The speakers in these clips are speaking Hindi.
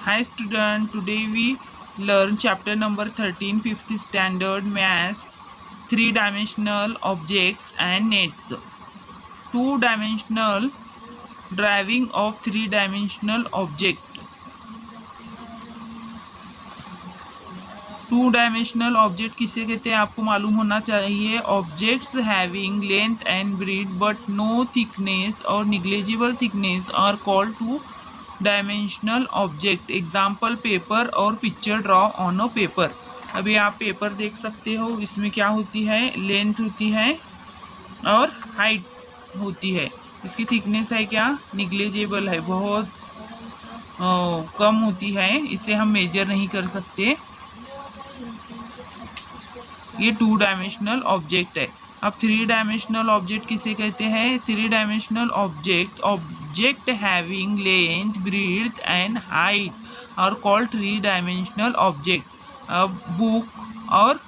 Hi student, today we learn chapter number 13, 5th standard maths, three-dimensional objects and nets. Two-dimensional driving of three-dimensional object. Two dimensional object किसे कहते हैं आपको मालूम होना चाहिए. Objects having length and breadth but no thickness और negligible thickness are called two dimensional object. Example paper और picture draw on a paper. अभी आप पेपर देख सकते हो, इसमें क्या होती है, लेंथ होती है और हाइट होती है. इसकी थिकनेस है क्या, निग्लेजिबल है, बहुत कम होती है, इसे हम मेजर नहीं कर सकते. ये टू डायमेंशनल ऑब्जेक्ट है. अब थ्री डायमेंशनल ऑब्जेक्ट किसे कहते हैं. Three dimensional object having length breadth and height are called three dimensional object. अब बुक और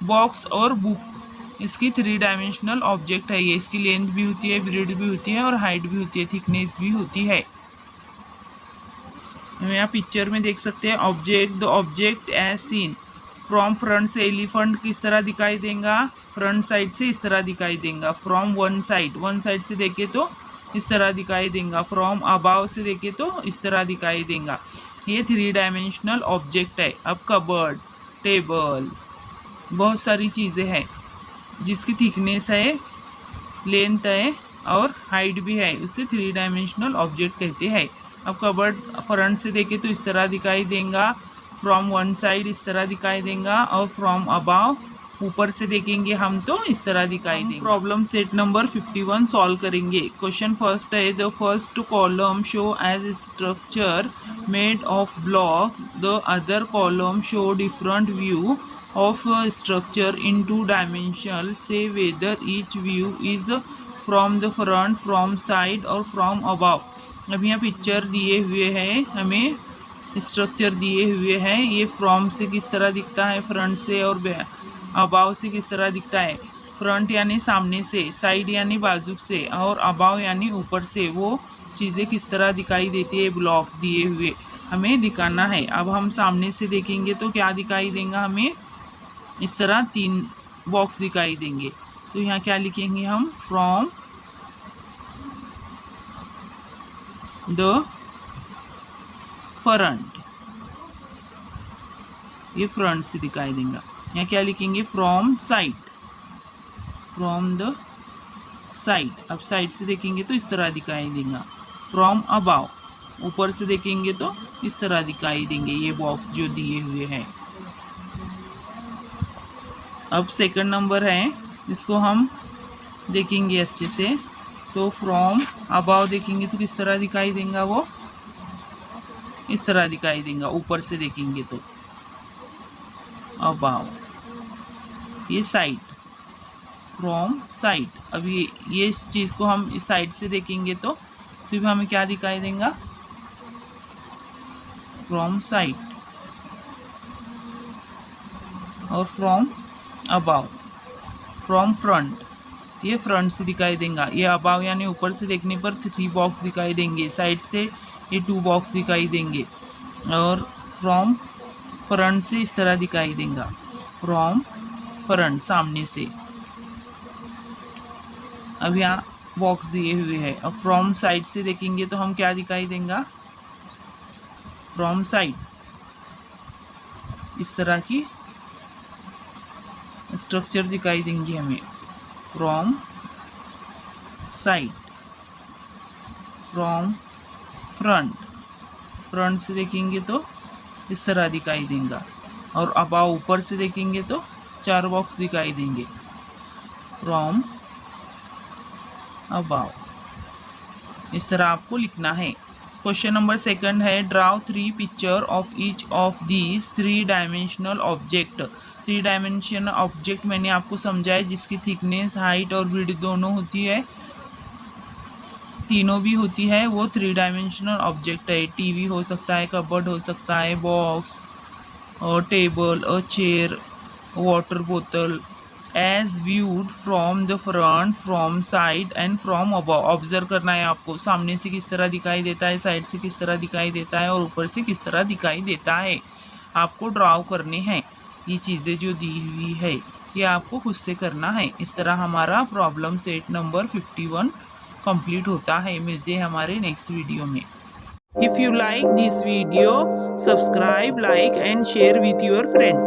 बॉक्स और बुक इसकी थ्री डायमेंशनल ऑब्जेक्ट है. ये इसकी लेंथ भी होती है, ब्रीथ भी होती है और हाइट भी होती है, थिकनेस भी होती है. यहाँ पिक्चर में देख सकते हैं the object as seen from front से. एलिफेंट किस तरह दिखाई देगा, फ्रंट साइड से इस तरह दिखाई देगा. फ्रॉम वन साइड से देखे तो इस तरह दिखाई देगा. फ्रॉम अबाव से देखे तो इस तरह दिखाई देगा. ये थ्री डायमेंशनल ऑब्जेक्ट है. अब कबर्ड, टेबल, बहुत सारी चीज़ें हैं जिसकी थिकनेस है, लेंथ है और हाइट भी है, उसे थ्री डायमेंशनल ऑब्जेक्ट कहते हैं. अब कबर्ड फ्रंट से देखे तो इस तरह दिखाई देगा. फ्रॉम वन साइड इस तरह दिखाई देगा और फ्रॉम अबाव ऊपर से देखेंगे हम तो इस तरह दिखाई देगा. प्रॉब्लम सेट नंबर 51 सॉल्व करेंगे. क्वेश्चन फर्स्ट है, the first column shows a structure made of block, the other column show different view of a structure in two dimensions. Say whether each view is from the front, from side or from above. अब यहाँ पिक्चर दिए हुए हैं, हमें स्ट्रक्चर दिए हुए हैं. ये फ्रॉम से किस तरह दिखता है, फ्रंट से, और अबाव से किस तरह दिखता है. फ्रंट यानी सामने से, साइड यानी बाजू से और अबाव यानी ऊपर से वो चीज़ें किस तरह दिखाई देती है. ब्लॉक दिए हुए हमें दिखाना है. अब हम सामने से देखेंगे तो क्या दिखाई देगा, हमें इस तरह तीन बॉक्स दिखाई देंगे. तो यहाँ क्या लिखेंगे हम, फ्रॉम द फ्रंट, ये फ्रंट से दिखाई देगा. यहाँ क्या लिखेंगे, from side, from the side. अब साइड से देखेंगे तो इस तरह दिखाई देगा. फ्रॉम अबाव, ऊपर से देखेंगे तो इस तरह दिखाई देंगे ये बॉक्स जो दिए हुए हैं. अब सेकंड नंबर है, इसको हम देखेंगे अच्छे से. तो फ्रॉम अबाव देखेंगे तो किस तरह दिखाई देगा, वो इस तरह दिखाई देगा. ऊपर से देखेंगे तो अबाव. ये साइड, फ्रॉम साइड. अब ये इस चीज़ को हम इस साइड से देखेंगे तो सिर्फ हमें क्या दिखाई देगा, फ्रॉम साइड. और फ्रॉम अबाव, फ्रॉम फ्रंट, ये फ्रंट से दिखाई देगा. ये अबाव यानी ऊपर से देखने पर थ्री बॉक्स दिखाई देंगे. साइड से ये टू बॉक्स दिखाई देंगे. और फ्रॉम फ्रंट से इस तरह दिखाई देगा, फ्रॉम फ्रंट, सामने से. अब यहाँ बॉक्स दिए हुए हैं. अब फ्रॉम साइड से देखेंगे तो हम क्या दिखाई देगा, फ्रॉम साइड, इस तरह की स्ट्रक्चर दिखाई देंगी हमें. From side, from front, front से देखेंगे तो इस तरह दिखाई देगा. और अबाव, ऊपर से देखेंगे तो चार बॉक्स दिखाई देंगे, फ्रॉम अबाव. इस तरह आपको लिखना है. क्वेश्चन नंबर सेकंड है, draw three picture of each of these three dimensional object. Three dimensional object मैंने आपको समझाया जिसकी थिकनेस, हाइट और विड्थ दोनों होती है, तीनों भी होती है, वो थ्री डायमेंशनल ऑब्जेक्ट है. टीवी हो सकता है, कबर्ड हो सकता है, बॉक्स और टेबल और चेयर, वाटर बोतल, as viewed from the front, from side and from above. Observe करना है आपको, सामने से किस तरह दिखाई देता है, साइड से किस तरह दिखाई देता है और ऊपर से किस तरह दिखाई देता है। आपको ड्राव करने हैं ये चीज़ें जो दी हुई है, ये आपको खुद से करना है। इस तरह हमारा प्रॉब्लम सेट नंबर 51 कंप्लीट होता है। मिलते हैं हमारे नेक्स्ट वीडियो में। If you like this video, subscribe, like and share with your friends.